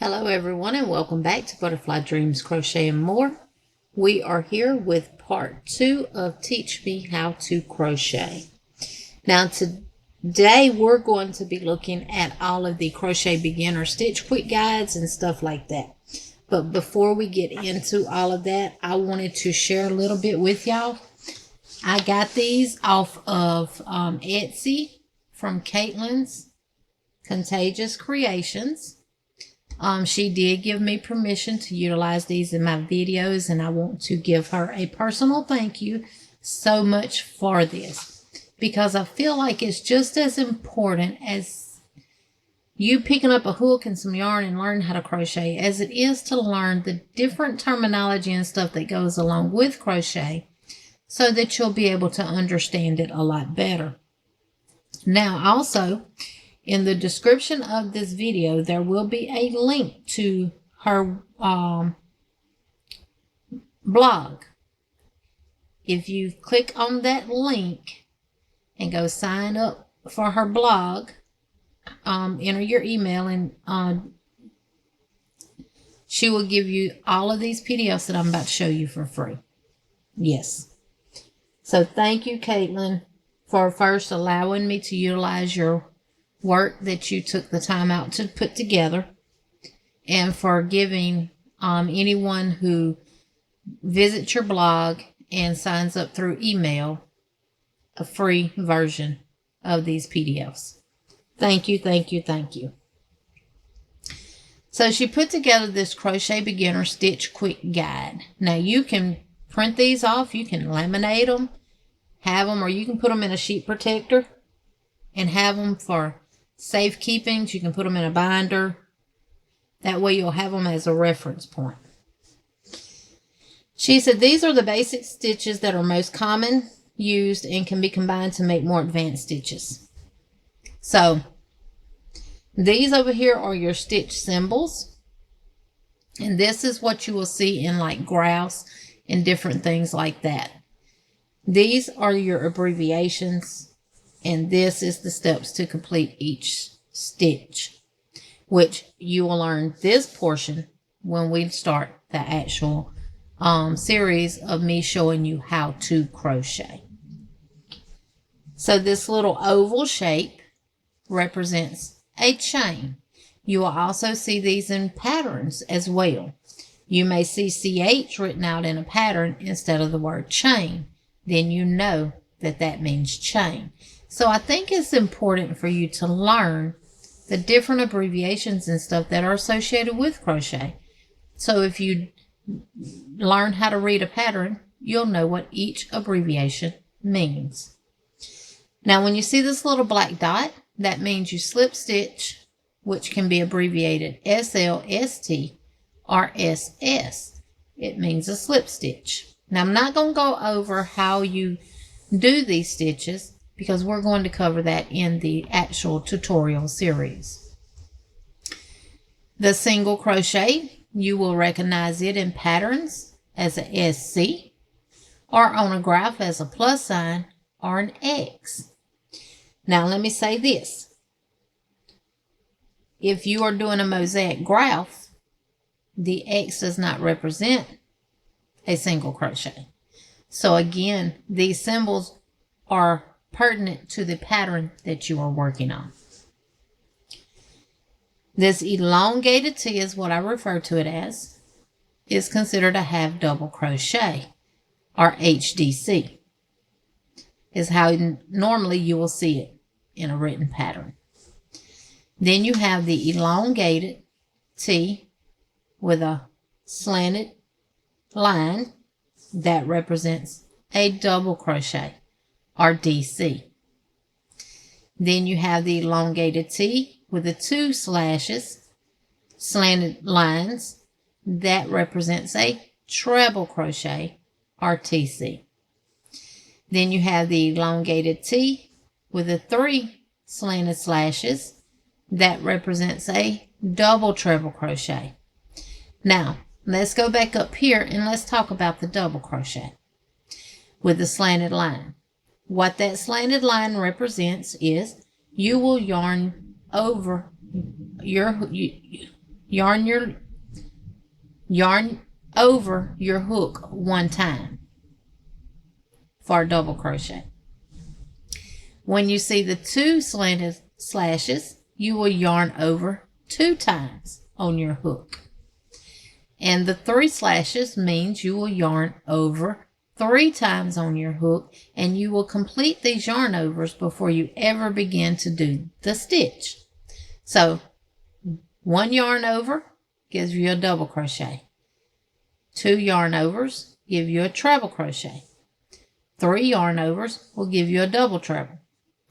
Hello everyone and welcome back to Butterfly Dreams Crochet and More. We are here with part 2 of Teach Me How to Crochet. Now today we're going to be looking at all of the crochet beginner stitch quick guides and stuff like that. But before we get into all of that, I wanted to share a little bit with y'all. I got these off of Etsy from Caitlin's Contagious Creations. She did give me permission to utilize these in my videos, and I want to give her a personal thank you so much for this, because I feel like it's just as important as you picking up a hook and some yarn and learn how to crochet as it is to learn the different terminology and stuff that goes along with crochet so that you'll be able to understand it a lot better. Now, also, in the description of this video, there will be a link to her blog. If you click on that link and go sign up for her blog, enter your email, and she will give you all of these PDFs that I'm about to show you for free. Yes. So thank you, Caitlin, for first allowing me to utilize your work that you took the time out to put together, and for giving anyone who visits your blog and signs up through email a free version of these PDFs. Thank you, thank you, thank you. So she put together this crochet beginner stitch quick guide. Now you can print these off, you can laminate them, have them, or you can put them in a sheet protector and have them for safekeeping. You can put them in a binder. That way you'll have them as a reference point. She said these are the basic stitches that are most common used and can be combined to make more advanced stitches. So these over here are your stitch symbols. And this is what you will see in like grouse and different things like that. These are your abbreviations. And this is the steps to complete each stitch, which you will learn this portion when we start the actual series of me showing you how to crochet. So this little oval shape represents a chain. You will also see these in patterns as well. You may see CH written out in a pattern instead of the word chain. Then you know that that means chain. So I think it's important for you to learn the different abbreviations and stuff that are associated with crochet. So if you learn how to read a pattern, you'll know what each abbreviation means. Now when you see this little black dot, that means you slip stitch, which can be abbreviated SL, ST, or SS. It means a slip stitch. Now I'm not going to go over how you do these stitches, because we're going to cover that in the actual tutorial series. The single crochet, you will recognize it in patterns as a SC, or on a graph as a plus sign or an X. Now let me say this. If you are doing a mosaic graph, the X does not represent a single crochet. So again, these symbols are pertinent to the pattern that you are working on. This elongated T is what I refer to it as, is considered a half double crochet, or HDC, is how normally you will see it in a written pattern. Then you have the elongated T with a slanted line that represents a double crochet, or DC. Then you have the elongated T with the 2 slashes, slanted lines, that represents a treble crochet, or TC. Then you have the elongated T with the 3 slanted slashes, that represents a double treble crochet. Now let's go back up here and let's talk about the double crochet with the slanted line. What that slanted line represents is you will yarn over yarn over your hook one time for a double crochet. When you see the 2 slanted slashes, you will yarn over 2 times on your hook. And the 3 slashes means you will yarn over 3 times on your hook, and you will complete these yarn overs before you ever begin to do the stitch. So 1 yarn over gives you a double crochet. 2 yarn overs give you a treble crochet. 3 yarn overs will give you a double treble.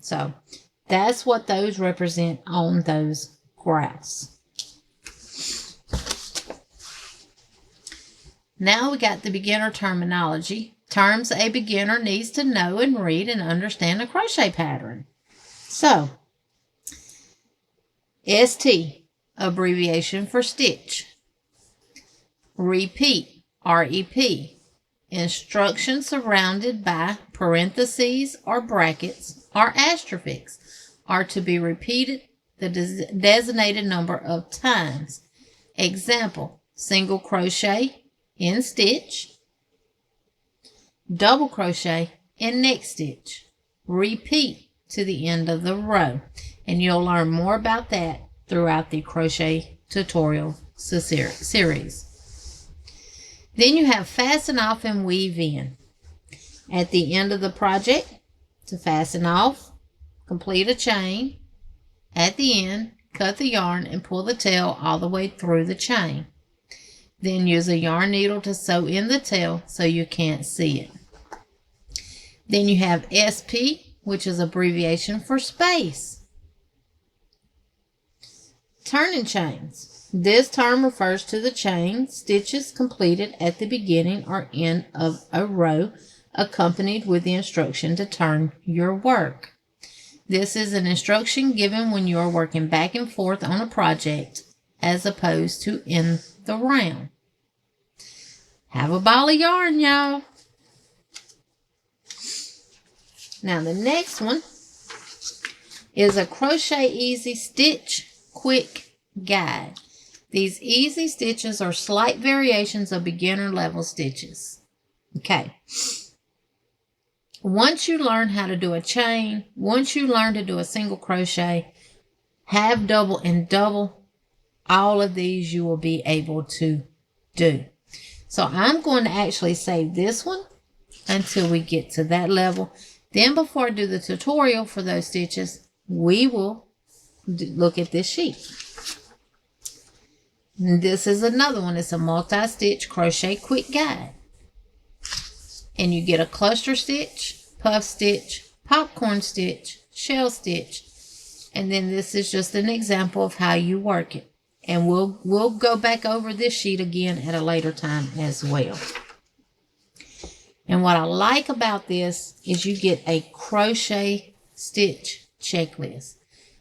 So that's what those represent on those graphs. Now we got the beginner terminology. Terms a beginner needs to know and read and understand a crochet pattern. So, ST, abbreviation for stitch. Repeat, REP. Instructions surrounded by parentheses or brackets or asterisks are to be repeated the designated number of times. Example, single crochet in stitch, double crochet in next stitch. Repeat to the end of the row. And you'll learn more about that throughout the crochet tutorial series. Then you have fasten off and weave in. At the end of the project, to fasten off, complete a chain. At the end, cut the yarn and pull the tail all the way through the chain. Then use a yarn needle to sew in the tail so you can't see it. Then you have SP, which is abbreviation for space. Turning chains. This term refers to the chain stitches completed at the beginning or end of a row, accompanied with the instruction to turn your work. This is an instruction given when you are working back and forth on a project as opposed to in the round. Have a ball of yarn, y'all. Now the next one is a Crochet Easy Stitch Quick Guide. These easy stitches are slight variations of beginner level stitches. Okay. Once you learn how to do a chain, once you learn to do a single crochet, half double and double, all of these you will be able to do. So I'm going to actually save this one until we get to that level. Then before I do the tutorial for those stitches, we will look at this sheet. And this is another one. It's a multi-stitch crochet quick guide. And you get a cluster stitch, puff stitch, popcorn stitch, shell stitch. And then this is just an example of how you work it. And we'll go back over this sheet again at a later time as well. And what I like about this is you get a crochet stitch checklist.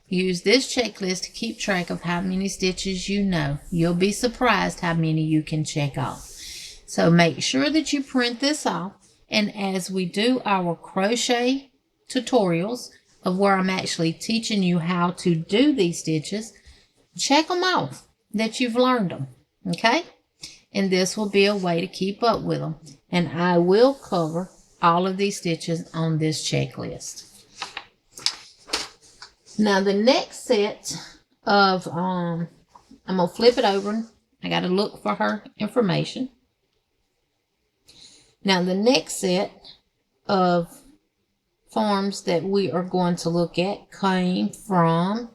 Use this checklist to keep track of how many stitches you know. You'll be surprised how many you can check off. So make sure that you print this off. And as we do our crochet tutorials of where I'm actually teaching you how to do these stitches, check them off that you've learned them. Okay? And this will be a way to keep up with them. And I will cover all of these stitches on this checklist. Now the next set of, I'm going to flip it over. I got to look for her information. Now the next set of forms that we are going to look at came from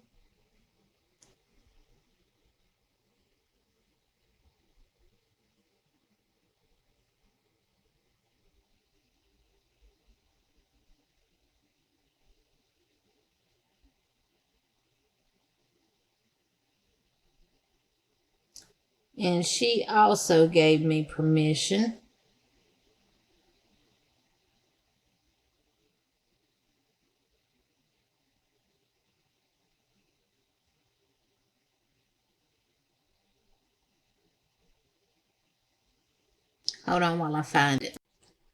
and she also gave me permission hold on while I find it.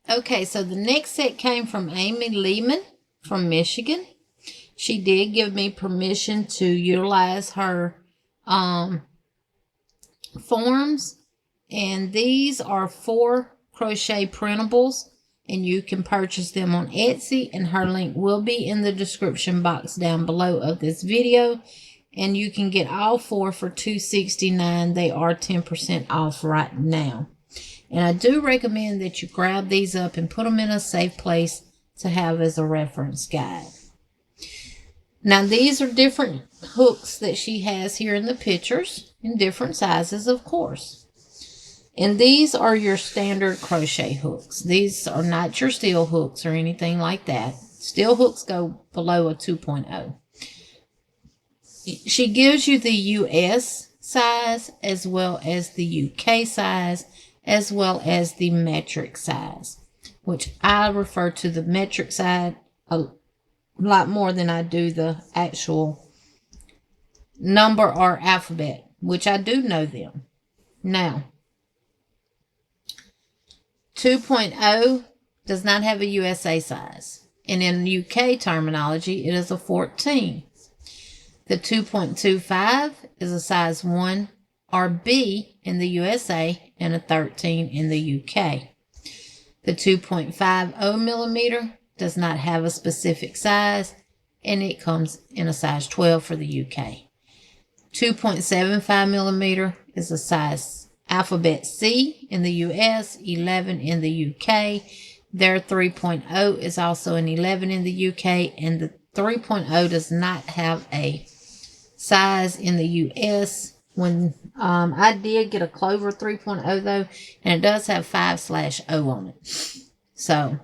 Okay, so the next set came from Amy Lehman from Michigan. She did give me permission to utilize her forms, and these are 4 crochet printables, and you can purchase them on Etsy, and her link will be in the description box down below of this video, and you can get all 4 for $2.69. They are 10% off right now, and I do recommend that you grab these up and put them in a safe place to have as a reference guide. Now these are different hooks that she has here in the pictures, in different sizes, of course. And these are your standard crochet hooks. These are not your steel hooks or anything like that. Steel hooks go below a 2.0. She gives you the US size as well as the UK size as well as the metric size, which I refer to the metric side a lot more than I do the actual number or alphabet, which I do know them. Now, 2.0 does not have a USA size, and in UK terminology, it is a 14. The 2.25 is a size 1 or B in the USA and a 13 in the UK. The 2.50 millimeter does not have a specific size, and it comes in a size 12 for the UK. 2.75 millimeter is a size alphabet C in the US, 11 in the UK. Their 3.0 is also an 11 in the UK, and the 3.0 does not have a size in the US. When I did get a Clover 3.0 though, and it does have 5/0 on it. So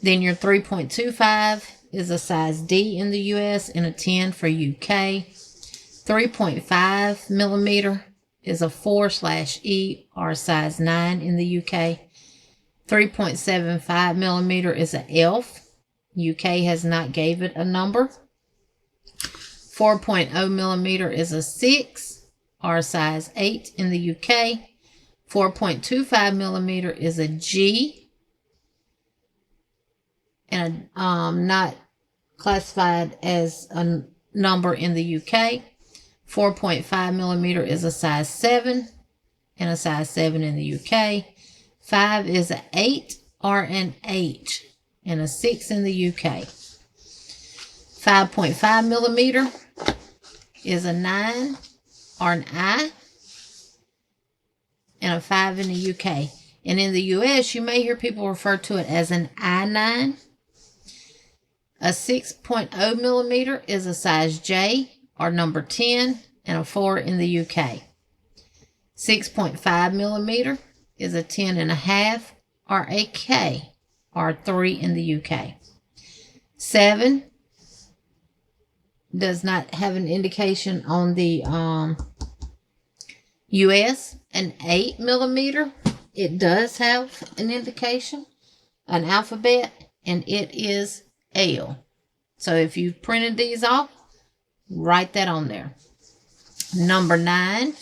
then your 3.25 is a size D in the US and a 10 for UK. 3.5 millimeter is a 4/E or size 9 in the UK. 3.75 millimeter is an ELF. UK has not gave it a number. 4.0 millimeter is a 6 or size 8 in the UK. 4.25 millimeter is a G and not classified as a number in the UK. 4.5 millimeter is a size 7 and a size 7 in the UK. 5 is an 8 or an H and a 6 in the UK. 5.5 millimeter is a 9 or an I and a 5 in the UK. And in the US, you may hear people refer to it as an I9. A 6.0 millimeter is a size J or number 10 and a 4 in the UK. 6.5 millimeter is a 10.5 or a K or 3 in the UK. 7 does not have an indication on the US. An 8 millimeter, it does have an indication, an alphabet, and it is L. So if you printed these off, write that on there. Number 9.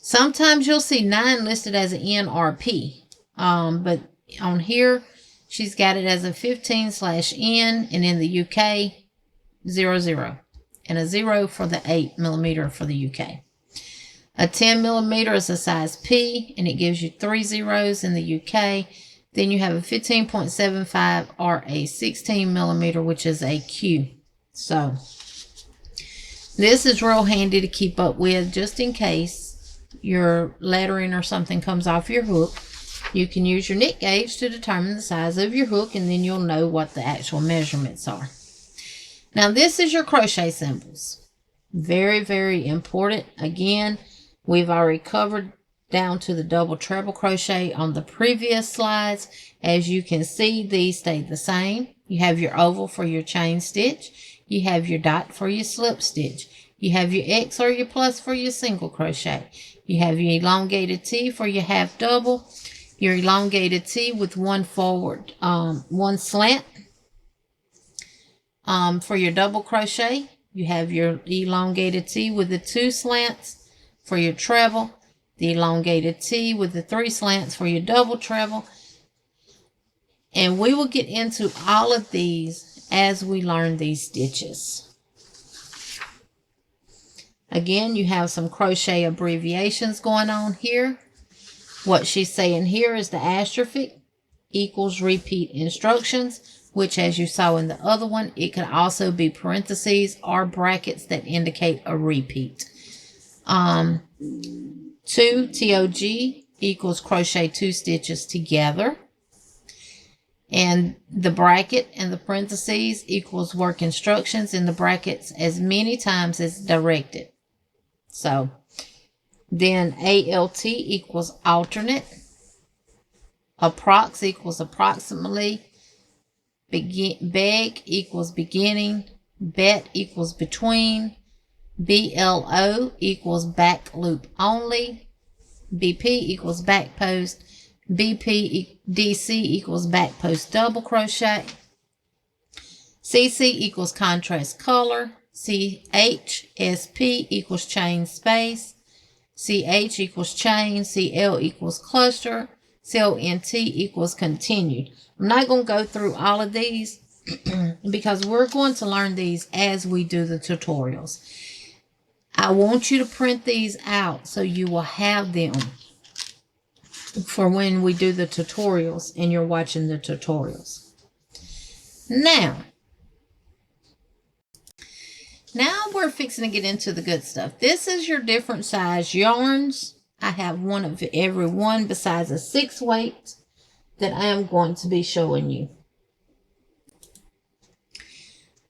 Sometimes you'll see 9 listed as an N or a P. But on here, she's got it as a 15/N, and in the UK, 00. And a 0 for the 8 millimeter for the UK. A 10 millimeter is a size P, and it gives you 3 zeros in the UK. Then you have a 15.75 or a 16 millimeter, which is a Q. So this is real handy to keep up with, just in case your lettering or something comes off your hook. You can use your knit gauge to determine the size of your hook, and then you'll know what the actual measurements are. Now this is your crochet symbols. Very, very important. Again, we've already covered down to the double treble crochet on the previous slides. As you can see, these stay the same. You have your oval for your chain stitch. You have your dot for your slip stitch. You have your X or your plus for your single crochet. You have your elongated T for your half double. Your elongated T with one forward, one slant. For your double crochet, you have your elongated T with the 2 slants for your treble. The elongated T with the 3 slants for your double treble. And we will get into all of these as we learn these stitches. Again, you have some crochet abbreviations going on here. What she's saying here is the asterisk equals repeat instructions, which, as you saw in the other one, it can also be parentheses or brackets that indicate a repeat. 2 TOG equals crochet 2 stitches together. And the bracket and the parentheses equals work instructions in the brackets as many times as directed. So then ALT equals alternate. Approx equals approximately. Beg equals beginning. Bet equals between. BLO equals back loop only. BP equals back post. DC equals back post double crochet. CC equals contrast color. CHSP equals chain space. CH equals chain. CL equals cluster. CONT equals continued. I'm not going to go through all of these because we're going to learn these as we do the tutorials. I want you to print these out so you will have them for when we do the tutorials and you're watching the tutorials. Now we're fixing to get into the good stuff. This is your different size yarns. I have one of every one besides a 6 weight that I am going to be showing you.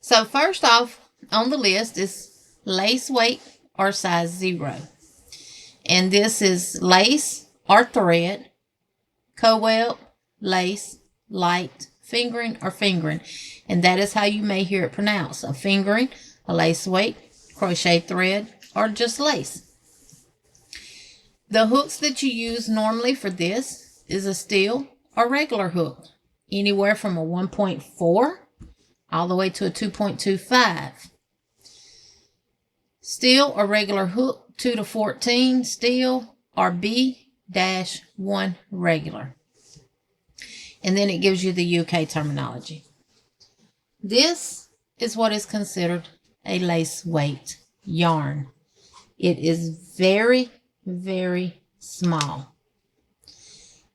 So first off on the list is lace weight or size 0. And this is lace or thread, co-web, lace, light, fingering, or fingering. And that is how you may hear it pronounced. A fingering, a lace weight, crochet thread, or just lace. The hooks that you use normally for this is a steel or regular hook. Anywhere from a 1.4 all the way to a 2.25. Steel or regular hook, 2 to 14 steel, or B-1 regular. And then it gives you the UK terminology. This is what is considered a lace weight yarn. It is very, very small.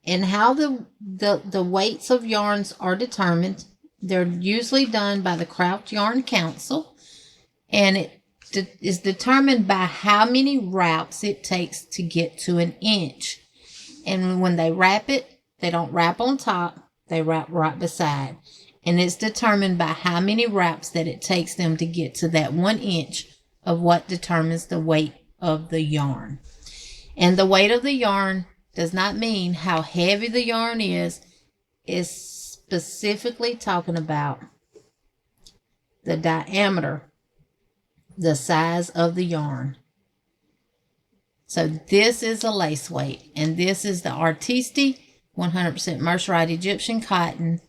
And how the weights of yarns are determined, they're usually done by the Craft Yarn Council, and it is determined by how many wraps it takes to get to an inch. And when they wrap it, they don't wrap on top, they wrap right beside. And it's determined by how many wraps that it takes them to get to that 1 inch of what determines the weight of the yarn. And the weight of the yarn does not mean how heavy the yarn is. It's specifically talking about the diameter, the size of the yarn. So this is a lace weight, and this is the Artisti 100% mercerized Egyptian cotton,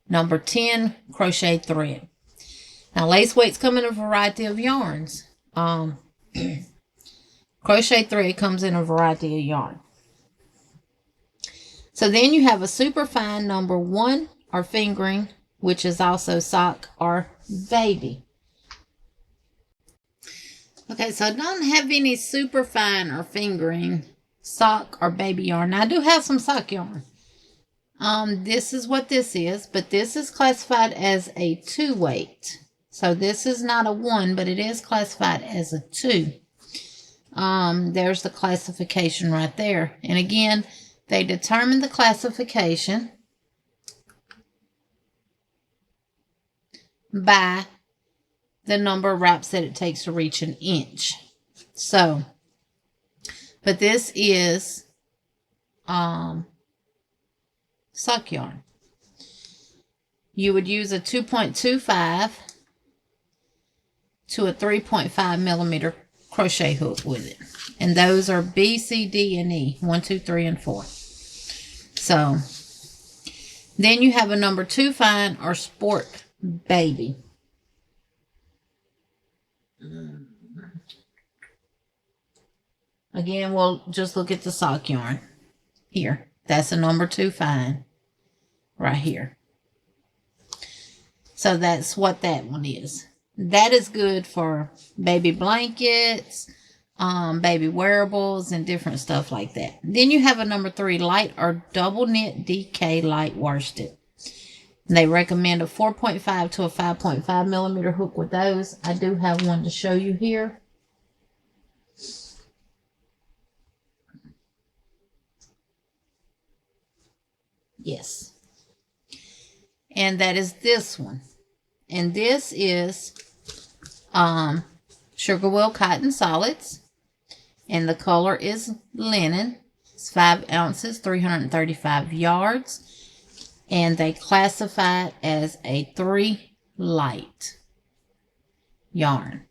number 10 crochet thread. Now lace weights come in a variety of yarns. Crochet thread comes in a variety of yarn. So then you have a super fine number 1 or fingering, which is also sock or baby. Okay, so I don't have any super fine or fingering sock or baby yarn. Now, I do have some sock yarn. This is what this is, but this is classified as a 2 weight. So this is not a 1, but it is classified as a 2. There's the classification right there. And again, they determine the classification by the number of wraps that it takes to reach an inch. So, but this is sock yarn. You would use a 2.25 to a 3.5 millimeter crochet hook with it. And those are B, C, D, and E. 1, 2, 3, and 4. So, then you have a number 2 fine or sport baby. Again, we'll just look at the sock yarn. Here. That's a number 2 fine. Right here. So that's what that one is. that is good for baby blankets, baby wearables, and different stuff like that. Then you have a number 3, light or double knit DK light worsted. They recommend a 4.5 to a 5.5 millimeter hook with those. I do have one to show you here. Yes. And that is this one. And this is Sugar Well Cotton Solids. And the color is linen. It's 5 ounces, 335 yards. And they classify it as a 3 light yarn.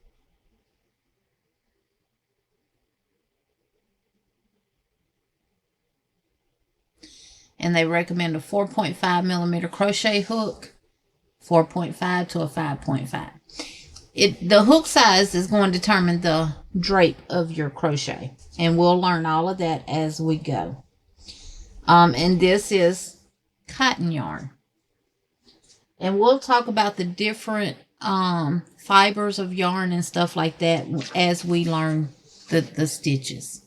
And they recommend a 4.5 millimeter crochet hook, 4.5 to a 5.5. The hook size is going to determine the drape of your crochet, and we'll learn all of that as we go. And this is cotton yarn, and we'll talk about the different fibers of yarn and stuff like that as we learn the stitches.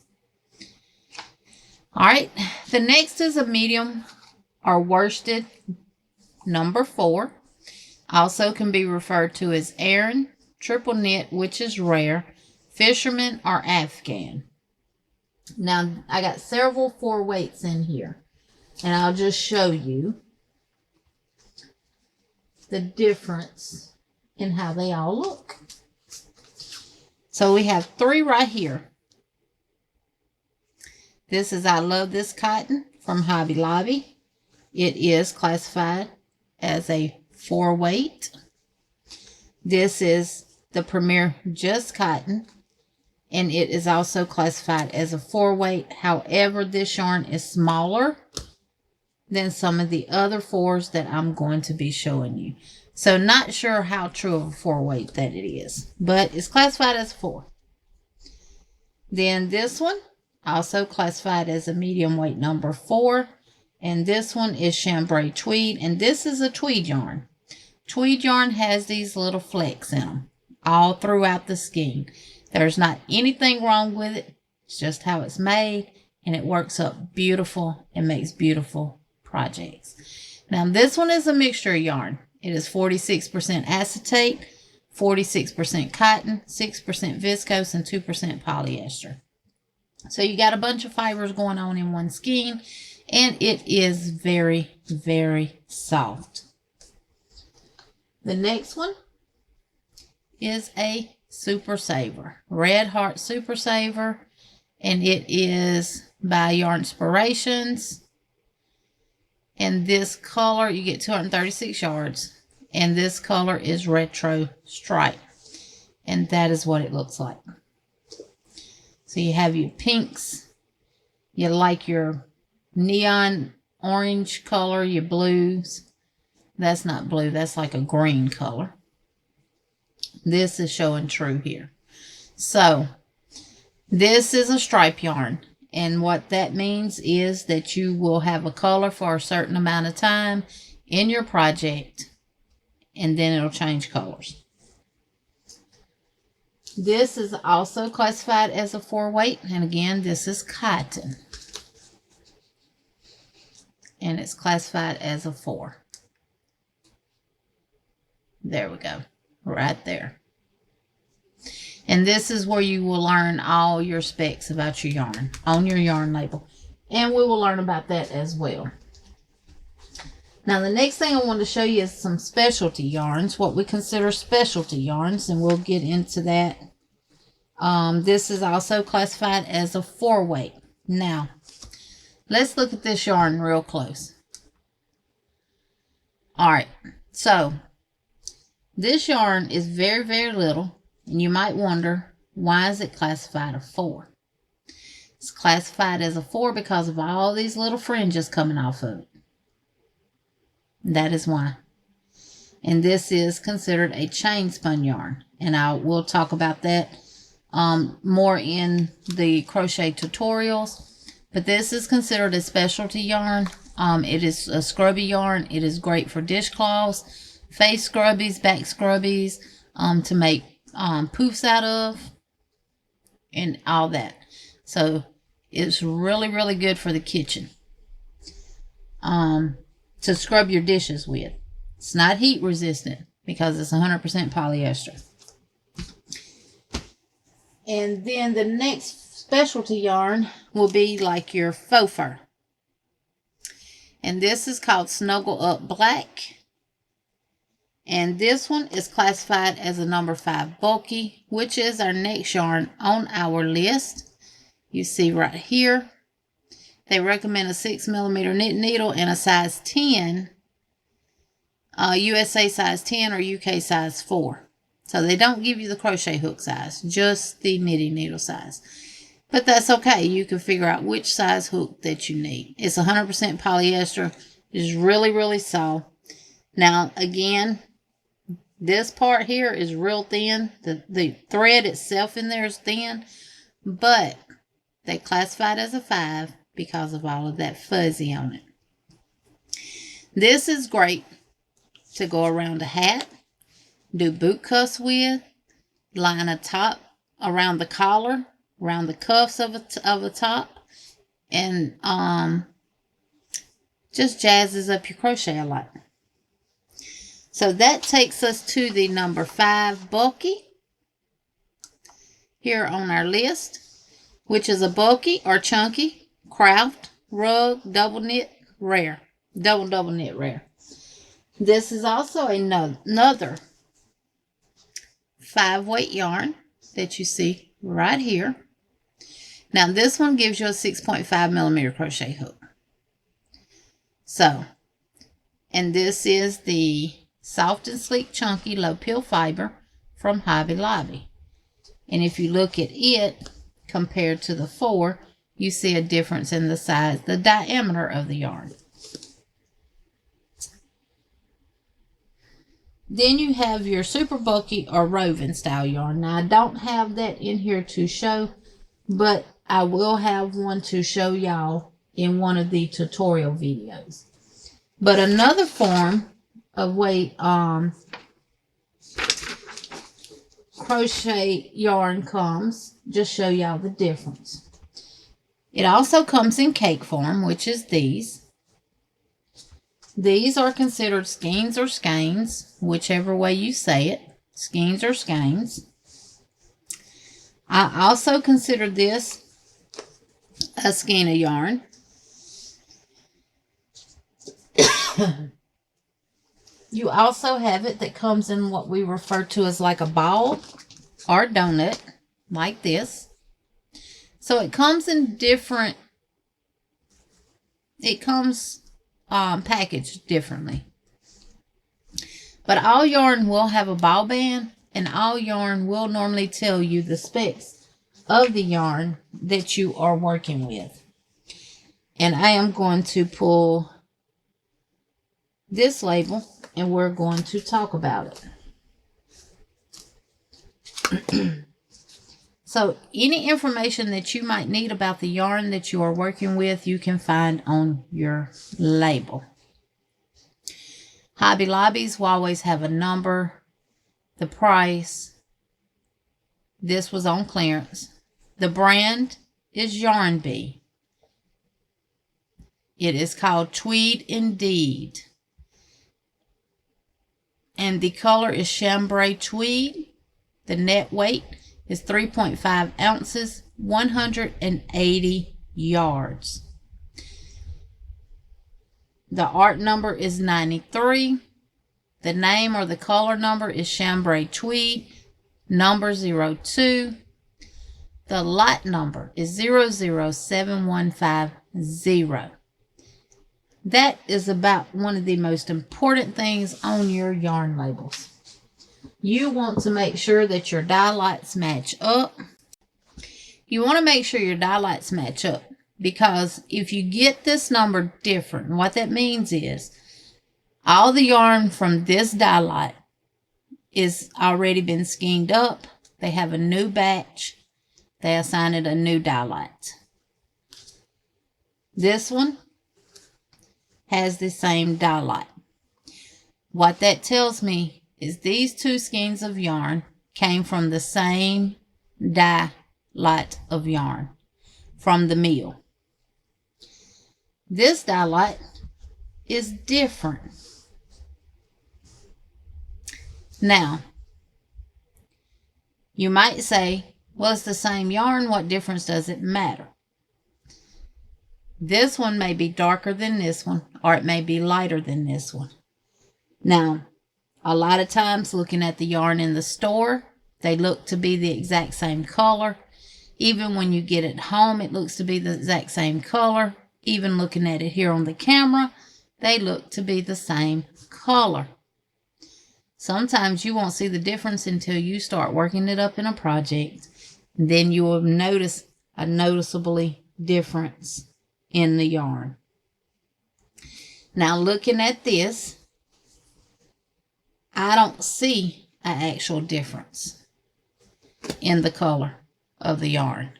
All right, the next is a medium or worsted number 4. Also can be referred to as Aran, triple knit, which is rare, fisherman, or Afghan. Now, I got several 4 weights in here, and I'll just show you the difference in how they all look. So we have 3 right here. This is I Love This Cotton from Hobby Lobby. It is classified as a 4 weight. This is the Premier Just Cotton, and it is also classified as a 4 weight. However, this yarn is smaller than some of the other 4s that I'm going to be showing you. So not sure how true of a 4 weight that it is, but it's classified as 4. Then this one, also classified as a medium weight number 4. And this one is chambray tweed. And this is a tweed yarn. Tweed yarn has these little flecks in them all throughout the skein. There's not anything wrong with it. It's just how it's made. And it works up beautiful and makes beautiful projects. Now this one is a mixture yarn. It is 46% acetate, 46% cotton, 6% viscose, and 2% polyester. So you got a bunch of fibers going on in one skein, and it is very, very soft. The next one is a Super Saver, Red Heart Super Saver, and it is by Yarn Inspirations. And this color, you get 236 yards, and this color is Retro Stripe, and that is what it looks like. So you have your pinks, you like your neon orange color, your blues. That's not blue, that's like a green color. This is showing true here. So this is a stripe yarn, and what that means is that you will have a color for a certain amount of time in your project, and then it'll change colors. This is also classified as a 4 weight, and again, this is cotton. And it's classified as a 4. There we go, right there. And this is where you will learn all your specs about your yarn on your yarn label. And we will learn about that as well. Now, the next thing I want to show you is some specialty yarns, what we consider specialty yarns, and we'll get into that. This is also classified as a 4 weight. Now, let's look at this yarn real close. All right, so this yarn is very, very little, and you might wonder, why is it classified a 4? It's classified as a 4 because of all these little fringes coming off of it. That is why. And this is considered a chain spun yarn, and we'll talk about that more in the crochet tutorials. But this is considered a specialty yarn. It is a scrubby yarn. It is great for dishcloths, face scrubbies, back scrubbies, to make poofs out of and all that. So it's really, really good for the kitchen to scrub your dishes with. It's not heat resistant because it's 100% polyester. And then the next specialty yarn will be like your faux fur. And this is called Snuggle Up Black. And this one is classified as a number 5 bulky, which is our next yarn on our list. You see right here, they recommend a 6mm knit needle and a size 10, USA size 10 or UK size 4. So they don't give you the crochet hook size, just the knitting needle size. But that's okay. You can figure out which size hook that you need. It's 100% polyester. It's really, really soft. Now, again, this part here is real thin. The thread itself in there is thin, but they classify it as a 5 because of all of that fuzzy on it. This is great to go around a hat, do boot cuffs with, line a top around the collar, around the cuffs of a top, and just jazzes up your crochet a lot. So that takes us to the number 5 bulky here on our list, which is a bulky or chunky craft rug double knit rare. Double knit rare. This is also another 5-weight yarn that you see right here. Now this one gives you a 6.5mm crochet hook. So, and this is the Soft and Sleek Chunky Low Pill Fiber from Hobby Lobby. And if you look at it compared to the 4, you see a difference in the size, the diameter of the yarn. Then you have your super bulky or woven style yarn. Now I don't have that in here to show, but I will have one to show y'all in one of the tutorial videos. But another form of weight crochet yarn comes, just show y'all the difference. It also comes in cake form, which is these. These are considered skeins or skeins, whichever way you say it. Skeins or skeins. I also consider this a skein of yarn. You also have it that comes in what we refer to as like a ball or donut, like this. So it comes in different, it comes packaged differently. But all yarn will have a ball band, and all yarn will normally tell you the specs of the yarn that you are working with. And I am going to pull this label and we're going to talk about it. So any information that you might need about the yarn that you are working with, you can find on your label. Hobby Lobbies will always have a number, the price. This was on clearance. The brand is Yarn Bee. It is called Tweed Indeed. And the color is chambray tweed. The net weight is 3.5 ounces, 180 yards. The art number is 93. The name or the color number is chambray tweed, number 02. The lot number is 007150. That is about one of the most important things on your yarn labels. You want to make sure that your die lights match up. You want to make sure your die lights match up, because if you get this number different, what that means is all the yarn from this die light is already been skeined up. They have a new batch. They assign it a new die light. This one has the same die light. What that tells me is these 2 skeins of yarn came from the same dye lot of yarn from the mill. This dye lot is different. Now, you might say, well, it's the same yarn. What difference does it matter? This one may be darker than this one, or it may be lighter than this one. Now, a lot of times looking at the yarn in the store, they look to be the exact same color. Even when you get it home, it looks to be the exact same color. Even looking at it here on the camera, they look to be the same color. Sometimes you won't see the difference until you start working it up in a project. Then you will notice a noticeably difference in the yarn. Now looking at this, I don't see an actual difference in the color of the yarn.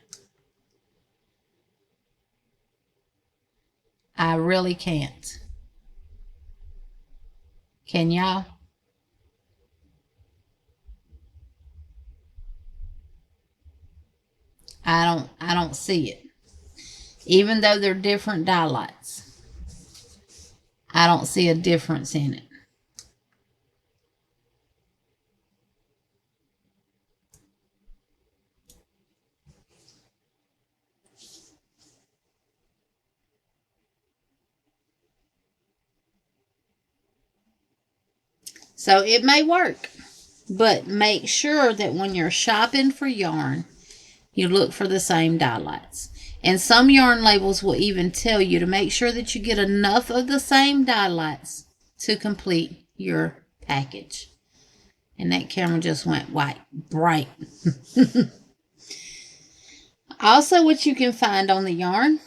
I really can't. Can y'all? I don't see it. Even though they're different dye lots, I don't see a difference in it. So it may work, but make sure that when you're shopping for yarn, you look for the same dye lots. And some yarn labels will even tell you to make sure that you get enough of the same dye lots to complete your package. And that camera just went white, bright. Also, what you can find on the yarn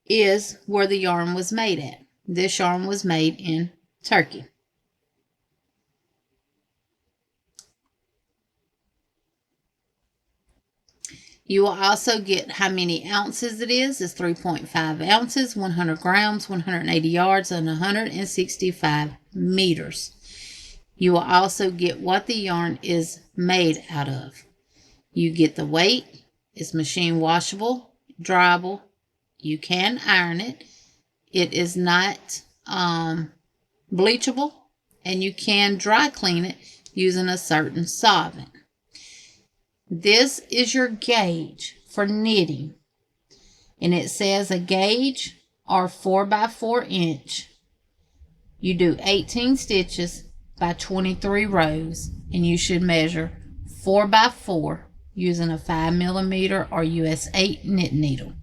is where the yarn was made at. This yarn was made in Turkey. You will also get how many ounces it is. It's 3.5 ounces, 100 grams, 180 yards, and 165 meters. You will also get what the yarn is made out of. You get the weight. It's machine washable, dryable. You can iron it. It is not bleachable, and you can dry clean it using a certain solvent. This is your gauge for knitting, and it says a gauge or 4 by 4 inch. You do 18 stitches by 23 rows, and you should measure 4 by 4 using a 5mm or US 8 knit needle.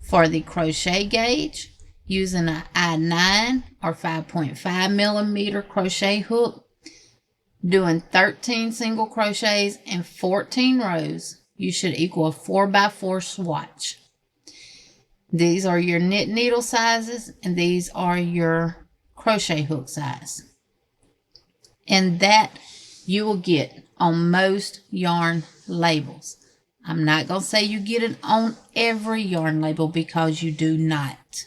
For the crochet gauge, using an I9 or 5.5mm crochet hook, doing 13 single crochets and 14 rows, you should equal a 4 by 4 swatch. These are your knit needle sizes, and these are your crochet hook size. And that you will get on most yarn labels. I'm not going to say you get it on every yarn label, because you do not.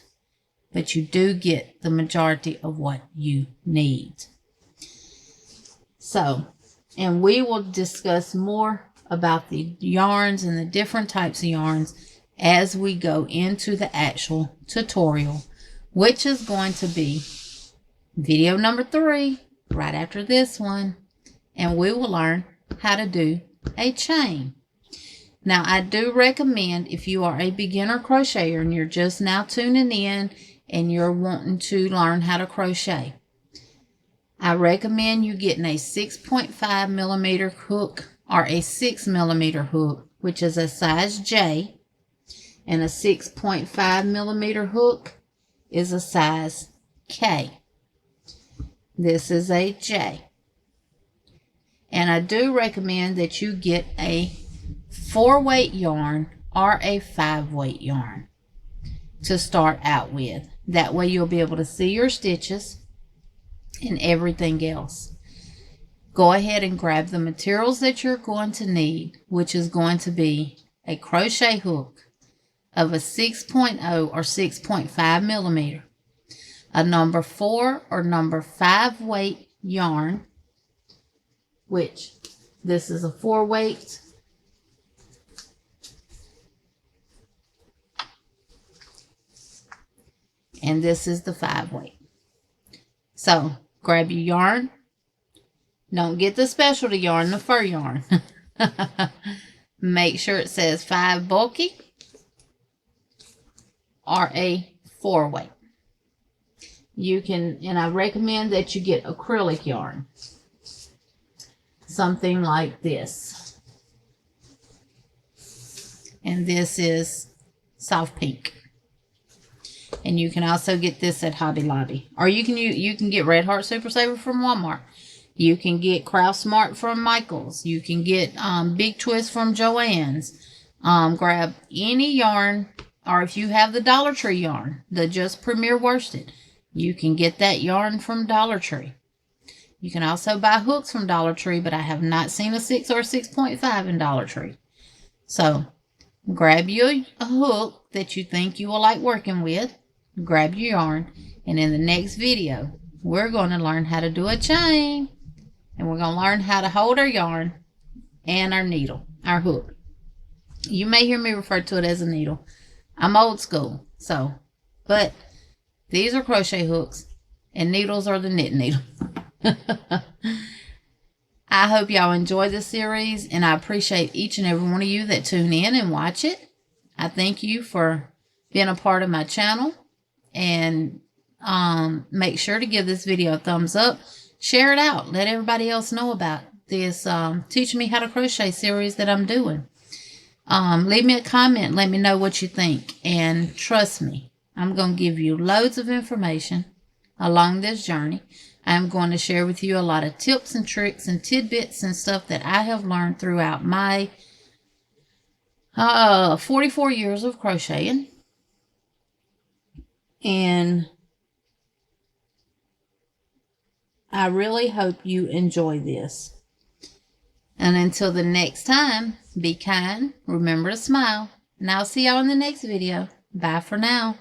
But you do get the majority of what you need. So, and we will discuss more about the yarns and the different types of yarns as we go into the actual tutorial, which is going to be video number 3, right after this one. And we will learn how to do a chain. Now, I do recommend, if you are a beginner crocheter and you're just now tuning in and you're wanting to learn how to crochet, I recommend you getting a 6.5mm hook or a 6mm hook, which is a size J, and a 6.5mm hook is a size K. This is a J. And I do recommend that you get a 4-weight yarn or a 5-weight yarn to start out with. That way you'll be able to see your stitches and everything else. Go ahead and grab the materials that you're going to need, which is going to be a crochet hook of a 6.0 or 6.5mm, a number 4 or number 5 weight yarn, which this is a 4-weight. And this is the 5-weight. So grab your yarn. Don't get the specialty yarn, the fur yarn. Make sure it says 5 bulky or a 4-weight. You can, and I recommend that you get acrylic yarn. Something like this. And this is soft pink. And you can also get this at Hobby Lobby. Or you can get Red Heart Super Saver from Walmart. You can get Craft Smart from Michael's. You can get Big Twist from Joann's. Grab any yarn. Or if you have the Dollar Tree yarn, the Just Premier Worsted, you can get that yarn from Dollar Tree. You can also buy hooks from Dollar Tree, but I have not seen a 6 or 6.5 in Dollar Tree. So grab you a hook that you think you will like working with. Grab your yarn, and in the next video we're going to learn how to do a chain, and we're going to learn how to hold our yarn and our needle, our hook. You may hear me refer to it as a needle. I'm old school, so, but these are crochet hooks and needles are the knit needle. I hope y'all enjoy this series, and I appreciate each and every one of you that tune in and watch it. I thank you for being a part of my channel. And make sure to give this video a thumbs up. Share it out. Let everybody else know about this Teach Me How to Crochet series that I'm doing. Leave me a comment. Let me know what you think. And trust me, I'm going to give you loads of information along this journey. I'm going to share with you a lot of tips and tricks and tidbits and stuff that I have learned throughout my 44 years of crocheting. And I really hope you enjoy this. And until the next time, be kind, remember to smile, and I'll see y'all in the next video. Bye for now.